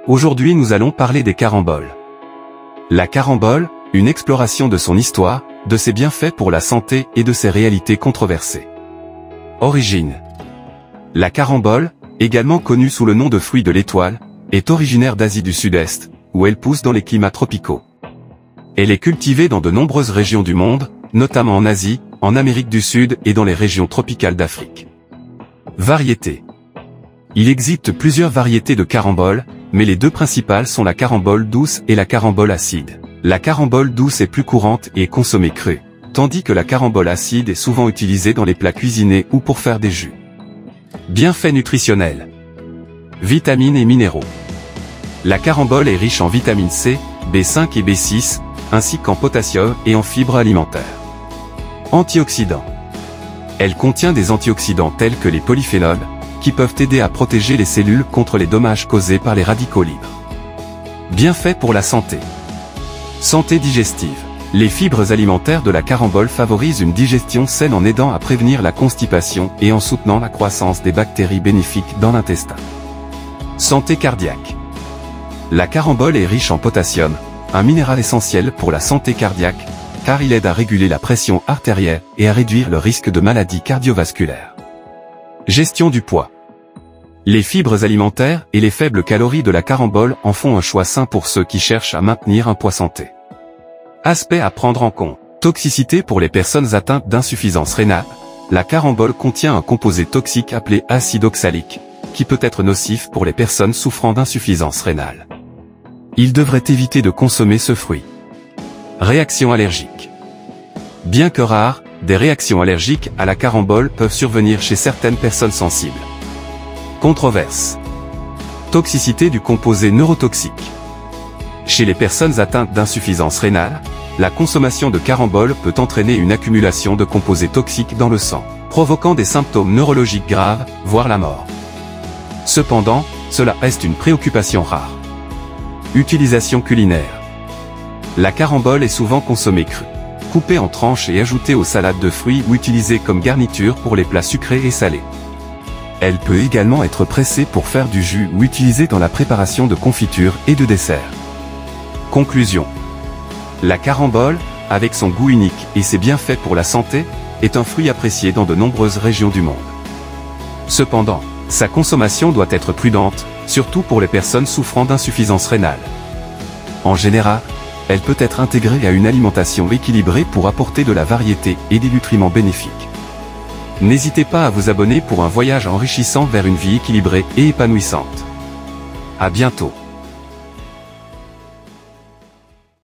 Aujourd'hui nous allons parler des caramboles. La carambole, une exploration de son histoire, de ses bienfaits pour la santé et de ses réalités controversées. Origine. La carambole, également connue sous le nom de fruit de l'étoile, est originaire d'Asie du Sud-Est, où elle pousse dans les climats tropicaux. Elle est cultivée dans de nombreuses régions du monde, notamment en Asie, en Amérique du Sud et dans les régions tropicales d'Afrique. Variétés. Il existe plusieurs variétés de caramboles, mais les deux principales sont la carambole douce et la carambole acide. La carambole douce est plus courante et est consommée crue, tandis que la carambole acide est souvent utilisée dans les plats cuisinés ou pour faire des jus. Bienfaits nutritionnels. Vitamines et minéraux. La carambole est riche en vitamine C, B5 et B6, ainsi qu'en potassium et en fibres alimentaires. Antioxydants. Elle contient des antioxydants tels que les polyphénols, qui peuvent aider à protéger les cellules contre les dommages causés par les radicaux libres. Bienfaits pour la santé. Santé digestive. Les fibres alimentaires de la carambole favorisent une digestion saine en aidant à prévenir la constipation et en soutenant la croissance des bactéries bénéfiques dans l'intestin. Santé cardiaque. La carambole est riche en potassium, un minéral essentiel pour la santé cardiaque, car il aide à réguler la pression artérielle et à réduire le risque de maladies cardiovasculaires. Gestion du poids. Les fibres alimentaires et les faibles calories de la carambole en font un choix sain pour ceux qui cherchent à maintenir un poids santé. Aspects à prendre en compte. Toxicité pour les personnes atteintes d'insuffisance rénale. La carambole contient un composé toxique appelé acide oxalique, qui peut être nocif pour les personnes souffrant d'insuffisance rénale. Il devrait éviter de consommer ce fruit. Réactions allergiques. Bien que rares, des réactions allergiques à la carambole peuvent survenir chez certaines personnes sensibles. Controverse. Toxicité du composé neurotoxique. Chez les personnes atteintes d'insuffisance rénale, la consommation de carambole peut entraîner une accumulation de composés toxiques dans le sang, provoquant des symptômes neurologiques graves, voire la mort. Cependant, cela reste une préoccupation rare. Utilisation culinaire. La carambole est souvent consommée crue, coupée en tranches et ajoutée aux salades de fruits ou utilisée comme garniture pour les plats sucrés et salés. Elle peut également être pressée pour faire du jus ou utilisée dans la préparation de confitures et de desserts. Conclusion. La carambole, avec son goût unique et ses bienfaits pour la santé, est un fruit apprécié dans de nombreuses régions du monde. Cependant, sa consommation doit être prudente, surtout pour les personnes souffrant d'insuffisance rénale. En général, elle peut être intégrée à une alimentation équilibrée pour apporter de la variété et des nutriments bénéfiques. N'hésitez pas à vous abonner pour un voyage enrichissant vers une vie équilibrée et épanouissante. À bientôt.